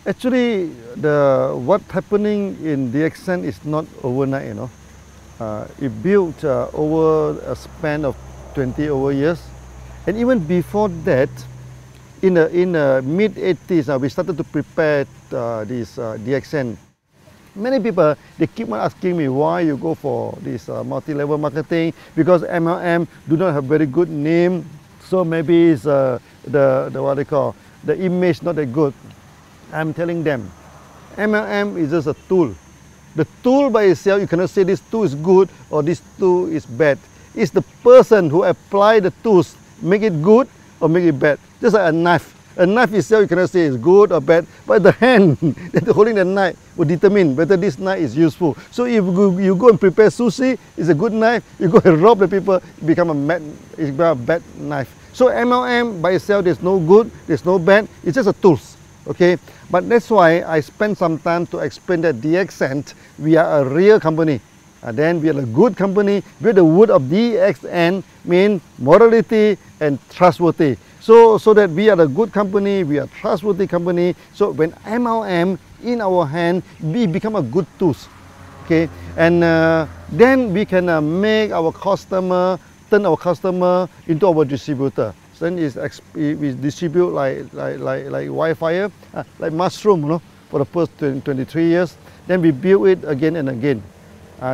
Actually, what's happening in DXN is not overnight, you know. It built over a span of 20 over years. And even before that, in the mid-80s, we started to prepare this DXN. Many people, they keep on asking me why you go for this multi-level marketing, because MLM do not have very good name, so maybe it's the what they call, the image not that good. I'm telling them, MLM is just a tool. The tool by itself, you cannot say this tool is good or this tool is bad. It's the person who apply the tools, make it good or make it bad. Just like a knife. A knife itself, you cannot say it's good or bad, but the hand that holding the knife will determine whether this knife is useful. So if you go and prepare sushi, it's a good knife. You go and rob the people, it becomes a bad knife. So MLM by itself, there's no good, there's no bad, it's just a tools. Okay, but that's why I spent some time to explain that DXN, we are a real company. Then we are a good company. With the word of DXN mean morality and trustworthy. So that we are a good company, we are a trustworthy company. So when MLM in our hand, we become a good tools. Okay, and then we can make our customer, turn our customer into our distributor. So then we distribute like wildfire, like mushroom, you know, for the first 23 years. Then we build it again and again.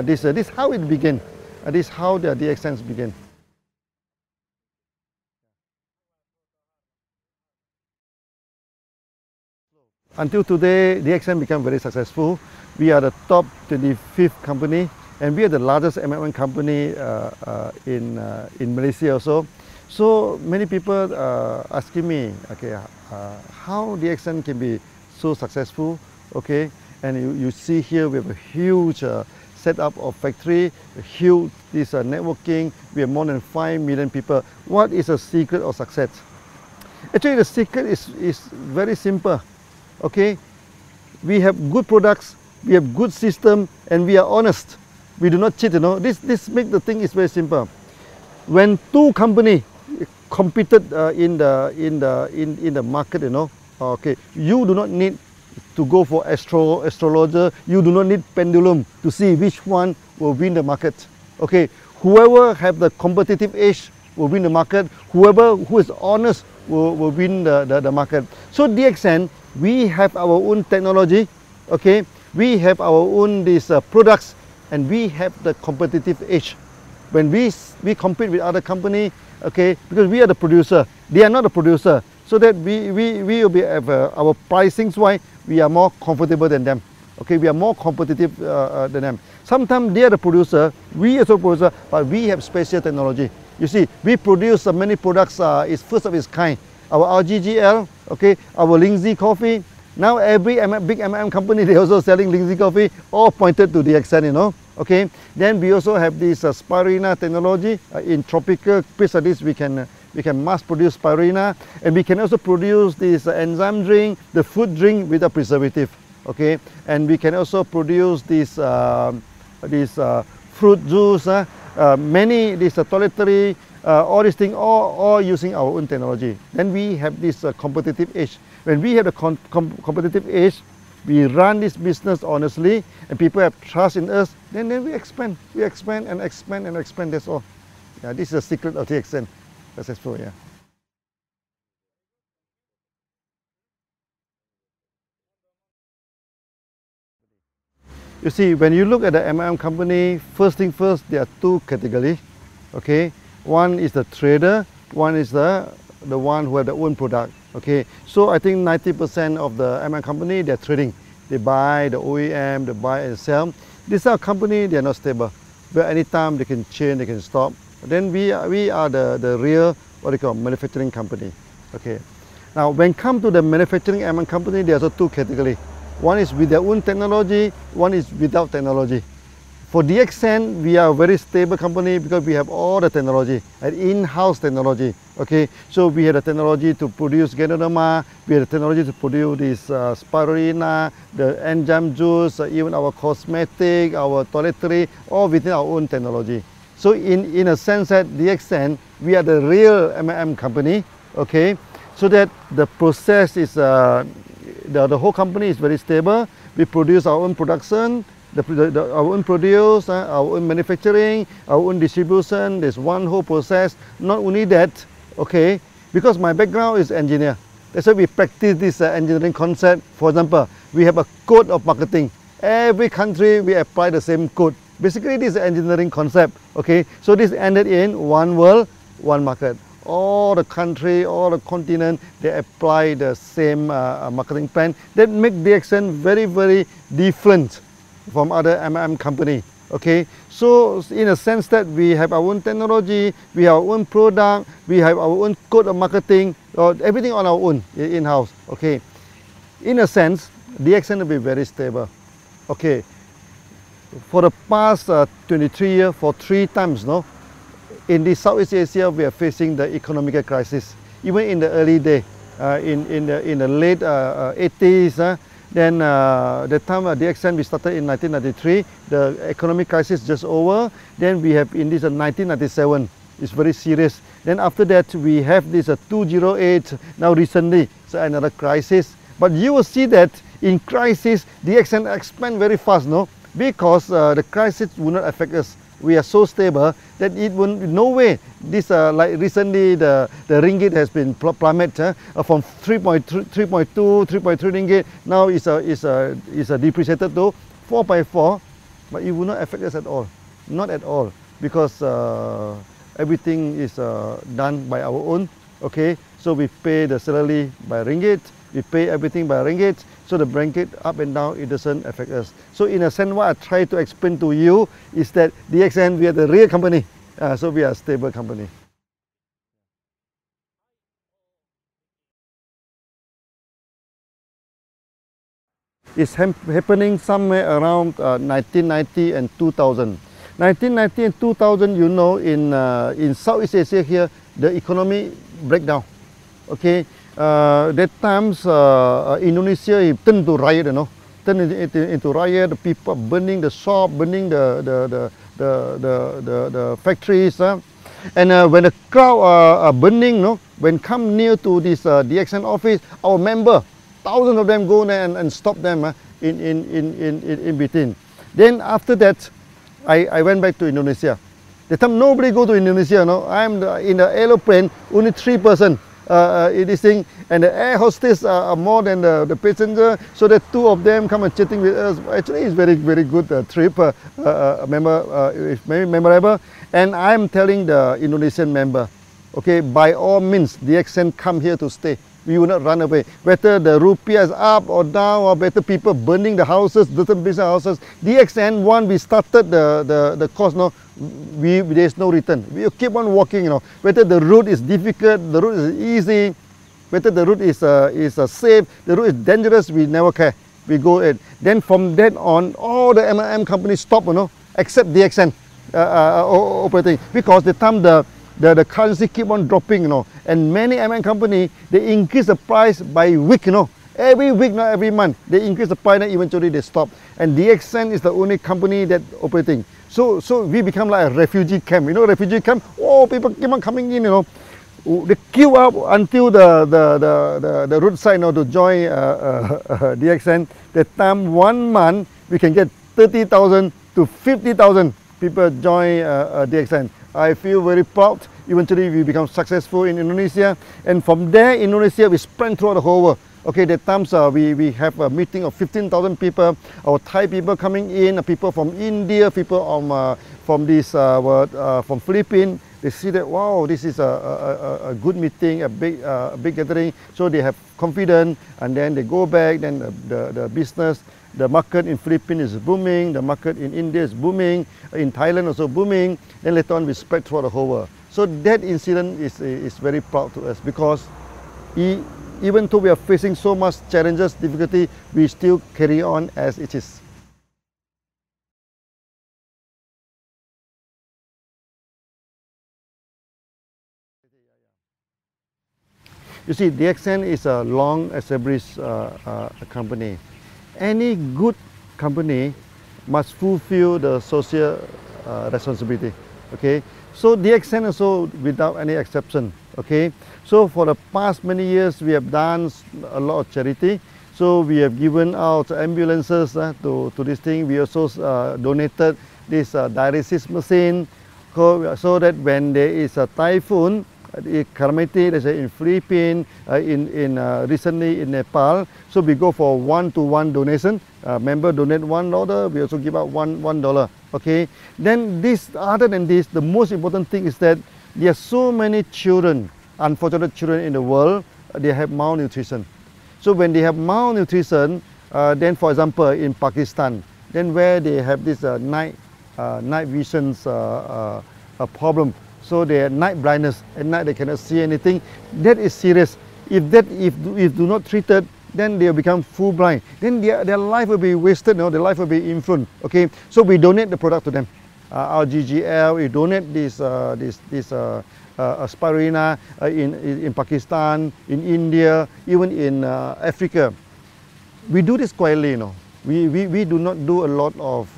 This is how it began. This is how the DXNs began. Until today, DXN became very successful. We are the top 25th company, and we are the largest MLM company in Malaysia also. So many people asking me, okay, how DXN can be so successful, okay? And you see here we have a huge setup of factory, huge networking. We have more than 5 million people. What is the secret of success? Actually, the secret is very simple. Okay, we have good products, we have good system, and we are honest. We do not cheat. You know, this make the thing is very simple. When two companies competed in the market, you know, okay, you do not need to go for astrologer. You do not need pendulum to see which one will win the market. Okay, whoever have the competitive edge will win the market. Whoever who is honest will win the market. So DXN, we have our own technology, okay? We have our own products, and we have the competitive edge. When we compete with other company, okay, because we are the producer, they are not the producer, so that we will be our pricings wise, we are more comfortable than them. Okay, we are more competitive than them. Sometimes they are the producer, we are the producer, but we have special technology. You see, we produce many products, is first of its kind. Our RGGL, okay, our Lindsay coffee. Now every big MLM company, they also selling Lindsay coffee, all pointed to DXN, you know. Okay. Then we also have this spirulina technology. In tropical place like this, we can mass produce spirulina, and we can also produce this enzyme drink, the food drink with a preservative. Okay, and we can also produce this fruit juice, many toiletry. All these things, all using our own technology. Then we have this competitive edge. When we have the competitive edge, we run this business honestly, and people have trust in us. Then we expand. We expand and expand and expand. That's all. Yeah, this is the secret of DXN. Successful. Yeah. You see, when you look at the MLM company, first thing first, there are two categories. Okay. One is the trader, one is the one who have their own product. Okay, so I think 90% of the MLM company, they're trading. They buy the OEM, they buy and sell. These are company, they're not stable. But anytime they can change, they can stop. Then we are the real, what they call, manufacturing company. Okay. Now, when it comes to the manufacturing MLM company, there's also two categories. One is with their own technology, one is without technology. For DXN, we are a very stable company because we have all the technology, an in-house technology. Okay, so we have the technology to produce Ganoderma, we have the technology to produce this spirulina, the enzyme juice, even our cosmetic, our toiletry, all within our own technology. So in a sense that DXN, we are the real MLM company. Okay, so that the process is the whole company is very stable. We produce our own production, our own produce, our own manufacturing, our own distribution. There's one whole process. Not only that, okay, because my background is engineer. That's why we practice this engineering concept. For example, we have a code of marketing. Every country we apply the same code. Basically, this is an engineering concept. Okay, so this ended in one world, one market. All the country, all the continent, they apply the same marketing plan. That make DXN very, very different from other MLM company. Okay, so in a sense that we have our own technology, we have our own product, we have our own code of marketing, everything on our own in-house. Okay, in a sense, DXN will be very stable. Okay, for the past 23 years, for 3 times, no, in the Southeast Asia, we are facing the economic crisis. Even in the early day, in the late 80s, then the time DXN we started in 1993, the economic crisis just over. Then we have in this 1997, it's very serious. Then after that, we have this 2008, now recently, so another crisis. But you will see that in crisis, DXN expand very fast, no? Because the crisis will not affect us. We are so stable that it will no way. This like recently the ringgit has been plummeted from 3.2, 3.3 ringgit. Now is depreciated to 4.4, but it will not affect us at all. Not at all, because everything is done by our own. Okay, so we pay the salary by ringgit. We pay everything by ringgit, so the ringgit up and down, it doesn't affect us. So in a sense, what I try to explain to you is that DXN, we are the real company, so we are a stable company. It's happening somewhere around 1990 and 2000. 1990 and 2000, you know, in Southeast Asia here, the economy breakdown. Okay. That times Indonesia turned to riot, you know, turned into riot. The people burning the shop, burning the factories, and when the crowd are burning, no, when come near to this DXN office, our member, thousands of them go there and stop them in between. Then after that, I went back to Indonesia. That time nobody go to Indonesia, no. I'm in the aeroplane, only 3 persons. This thing, and the air hostess are more than the passenger, so the 2 of them come and chatting with us. Actually, it's very, very good trip. It's very memorable. And I'm telling the Indonesian member, okay, by all means, DXN come here to stay. We will not run away. Whether the rupiah is up or down, or better people burning the houses, different business houses. DXN, one, we started the course, no, there's no return. We keep on walking, you know. Whether the route is difficult, the route is easy, whether the route is safe, the route is dangerous, we never care. We go ahead. Then from then on, all the MLM companies stop, you know, except DXN operating, because the time the currency keep on dropping, you know, and many MLM company, they increase the price by week, you know. Every week, not every month, they increase the price and eventually they stop. And DXN is the only company that operating. So we become like a refugee camp, you know, refugee camp. Oh, people keep on coming in, you know. They queue up until the roadside, you know, to join DXN. That time, 1 month, we can get 30,000 to 50,000 people join DXN. I feel very proud. Eventually, we become successful in Indonesia, and from there, Indonesia, we spread throughout the whole world. Okay, that times we have a meeting of 15,000 people. Our Thai people coming in, people from India, people from Philippines. They see that, wow, this is a good meeting, a big gathering. So they have confidence, and then they go back. Then the business, the market in Philippines is booming. The market in India is booming. In Thailand also booming. Then later on, we spread throughout the whole world. So that incident is very proud to us, because even though we are facing so much challenges, difficulty, we still carry on as it is. You see, DXN is a long established company. Any good company must fulfill the social responsibility. Okay, so DXN also without any exception. Okay, so for the past many years we have done a lot of charity. So we have given out ambulances to this thing. We also donated this dialysis machine so that when there is a typhoon, calamity, let's say in Philippines, recently in Nepal, so we go for one-to-one donation. Member donate $1, we also give out $1. Okay. Then this, other than this, the most important thing is that there are so many children, unfortunate children in the world, they have malnutrition. So when they have malnutrition, then for example in Pakistan, then where they have this night visions problem. So they have night blindness. At night they cannot see anything. That is serious. If do not treated, then they will become full blind. Then their life will be wasted. Their life will be influenced. Okay. So we donate the product to them. Our GGL, we donate this spirulina in Pakistan, in India, even in Africa. We do this quietly. We do not do a lot of,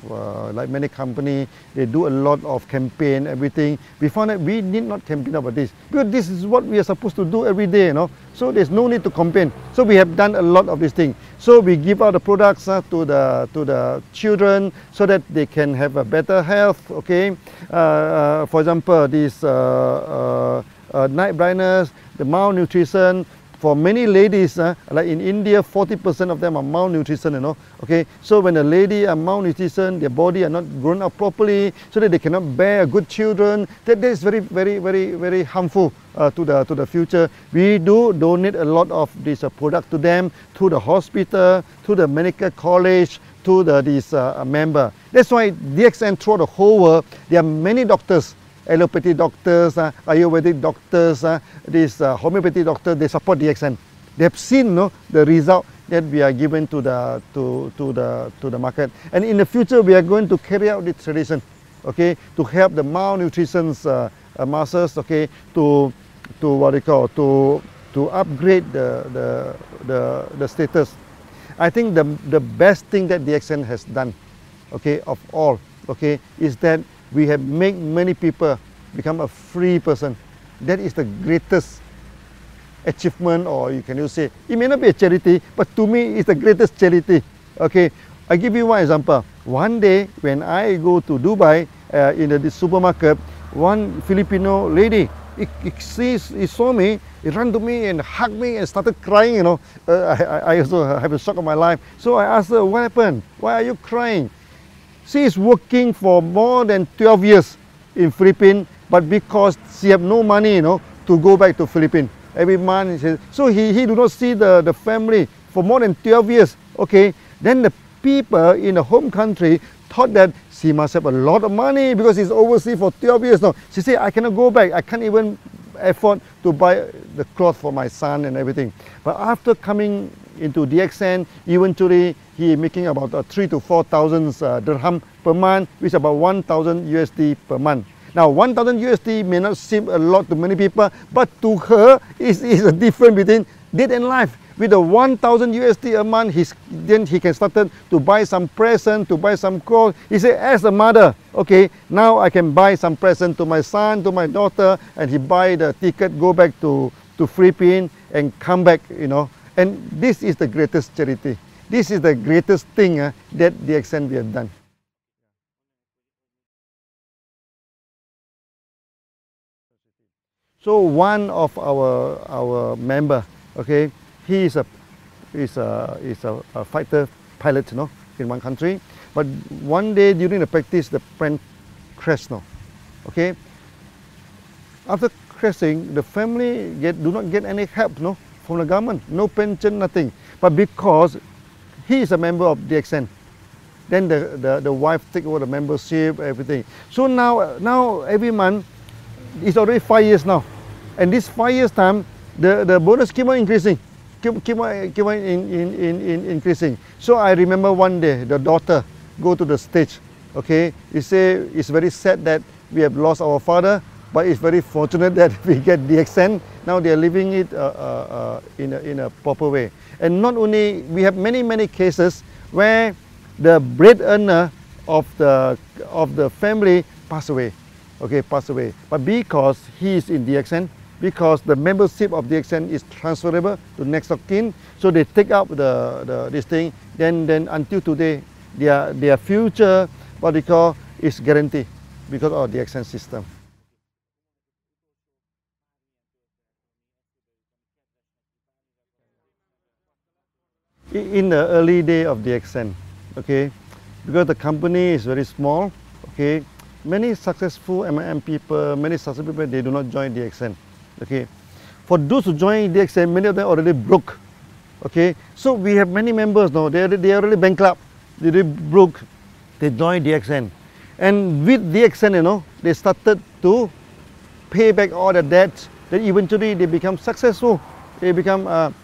like many companies, they do a lot of campaign, everything. We found that we need not campaign about this, because this is what we are supposed to do every day, So there's no need to campaign. So we have done a lot of these things. So we give out the products to the children so that they can have a better health, okay? For example, this night blindness, the malnutrition. For many ladies, like in India, 40% of them are malnutrition, Okay, so when a lady are malnutrition, their body are not grown up properly, so that they cannot bear good children. That is very, very, very, very harmful to the future. We do donate a lot of this product to them, to the hospital, to the medical college, to this member. That's why DXN throughout the whole world, there are many doctors. Allopathy doctors, Ayurvedic doctors, this homeopathy doctors, they support DXN. They have seen the result that we are given to the market. And in the future, we are going to carry out this tradition, okay, to help the malnutrition masses, okay, to what they call to upgrade the status. I think the best thing that DXN has done, okay, of all, okay, is that we have made many people become a free person. That is the greatest achievement, or you can say, it may not be a charity, but to me it's the greatest charity. Okay, I give you one example. One day when I go to Dubai, in the supermarket, one Filipino lady, he saw me, he ran to me and hugged me and started crying, I also have a shock of my life. So I asked her, what happened? Why are you crying? She is working for more than 12 years in Philippines, but because she have no money, to go back to Philippines every month. So he do not see the family for more than 12 years. Okay, then the people in the home country thought that she must have a lot of money because she's overseas for 12 years now. She said, I cannot go back. I can't even afford to buy the clothes for my son and everything. But after coming into DXN, eventually he making about 3,000 to 4,000 dirham per month, which is about 1,000 USD per month. Now 1,000 USD may not seem a lot to many people, but to her is a difference between death and life. With the 1,000 USD a month, then he can start to buy some present, to buy some clothes. He said, as a mother, okay, now I can buy some present to my son, to my daughter, and he buy the ticket, go back to Philippines and come back, And this is the greatest charity. This is the greatest thing that DXN we have done. So one of our member, okay, he is a fighter pilot, in one country. But one day during the practice, the plane crashed, okay. After crashing, the family do not get any help, from the government, no pension, nothing. But because he is a member of DXN, then the wife take over the membership, everything. So now every month, it's already 5 years now, and this 5 years time, the bonus keep on increasing, keep on increasing. So I remember one day the daughter go to the stage, okay. He say it's very sad that we have lost our father, but it's very fortunate that we get DXN. Now they are living it in a proper way. And not only, we have many cases where the breadwinner of the family pass away, okay, pass away. But because he is in DXN, because the membership of DXN is transferable to next of kin. So they take up this thing. Then until today, their future, what they call, is guaranteed because of DXN system. In the early day of DXN, okay, because the company is very small, okay, many successful MLM people, many successful people, they do not join DXN, okay. For those who join DXN, many of them already broke, okay. So we have many members now, they are already bankrupt, they already broke, they join DXN. And with DXN, you know, they started to pay back all the debts, then eventually they become successful, they become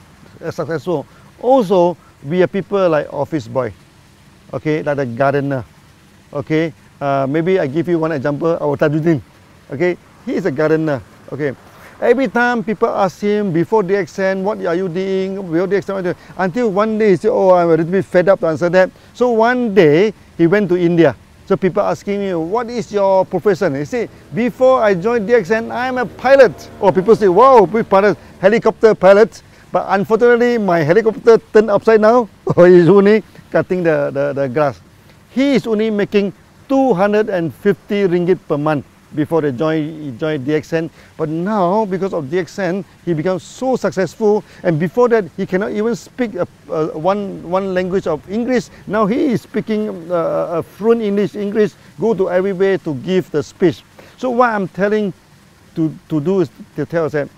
successful. Also, we are people like office boy, okay, like the gardener, okay. Maybe I give you one example, our Tajuddin, okay, he is a gardener, okay. Every time people ask him before DXN, what are you doing, before DXN, until one day he said, oh, I'm a little bit fed up to answer that. So one day, he went to India. So people asking me, what is your profession? He said, before I joined DXN, I'm a pilot. Or people say, wow, big pilot, helicopter pilot. But unfortunately, my helicopter turned upside down, or he's only cutting the grass. He is only making 250 ringgit per month before he joined DXN. But now, because of DXN, he becomes so successful. And before that, he cannot even speak one language of English. Now he is speaking fluent English, go to everywhere to give the speech. So what I'm telling to do is to tell us that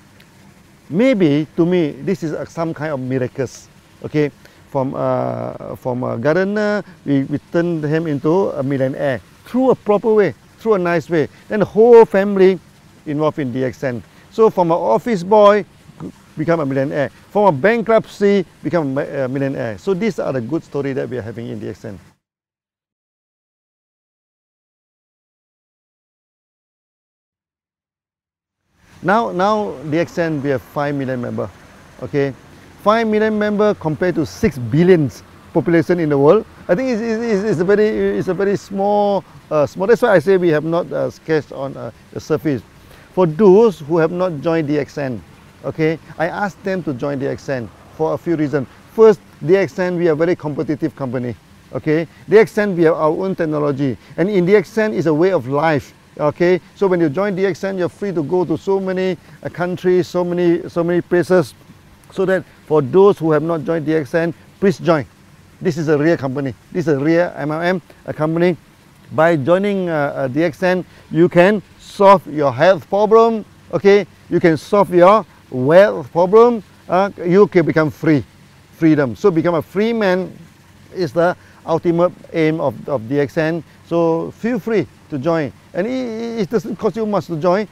maybe, to me, this is some kind of miracles, okay? From a gardener, we turn him into a millionaire through a proper way, through a nice way. Then the whole family involved in DXN. So from an office boy, become a millionaire. From a bankruptcy, become a millionaire. So these are the good stories that we are having in DXN. Now DXN, we have 5 million members, okay? 5 million members compared to 6 billion population in the world. I think it's a very small. That's why I say we have not sketched on the surface. For those who have not joined DXN, okay, I asked them to join DXN for a few reasons. First, DXN, we are a very competitive company, okay? DXN, we have our own technology, and in DXN is a way of life. Okay, so when you join DXN, you're free to go to so many countries, so many places. So that for those who have not joined DXN, please join. This is a real company. This is a real MLM company. By joining DXN, you can solve your health problem. Okay, you can solve your wealth problem. You can become freedom. So become a free man is the ultimate aim of DXN. So feel free to join. And it doesn't cost you much to join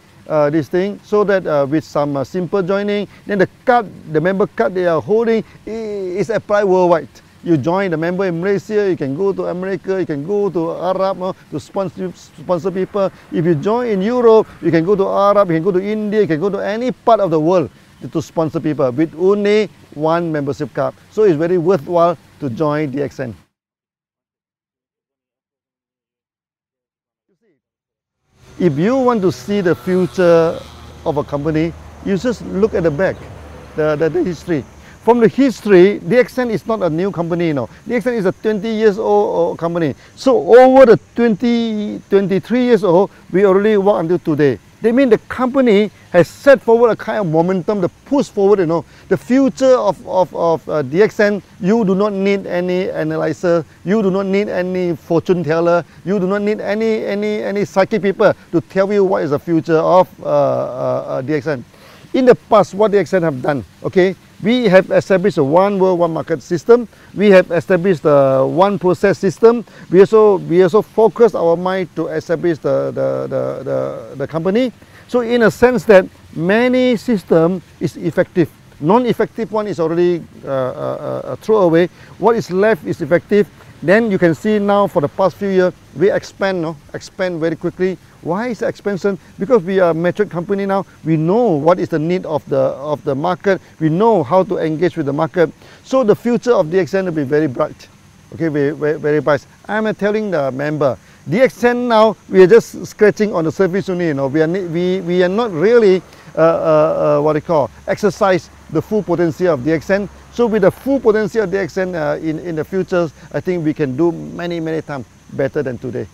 this thing, so that with some simple joining, then the member card they are holding is applied worldwide. You join the member in Malaysia, you can go to America, you can go to Arab to sponsor people. If you join in Europe, you can go to Arab, you can go to India, you can go to any part of the world to sponsor people with only one membership card. So it's very worthwhile to join DXN. If you want to see the future of a company, you just look at the back, the history. From the history, DXN is not a new company, you know. DXN is a 20 years old company. So over the 23 years old, we already work until today. They mean the company has set forward a kind of momentum, the push forward, you know. The future of DXN, you do not need any analyzer, you do not need any fortune teller, you do not need any psychic people to tell you what is the future of DXN. In the past, what DXN have done, okay, we have established a one world, one market system. We have established a one process system. We also focus our mind to establish the company. So in a sense that many system is effective. Non-effective one is already thrown away. What is left is effective. Then you can see now for the past few years, we expand very quickly. Why is the expansion? Because we are a mature company now. We know what is the need of the market. We know how to engage with the market. So the future of DXN will be very bright. Okay, very bright. I'm telling the member, DXN now, we are just scratching on the surface only. You know, we are not really exercise the full potential of DXN. So with the full potential of DXN in the future, I think we can do many times better than today.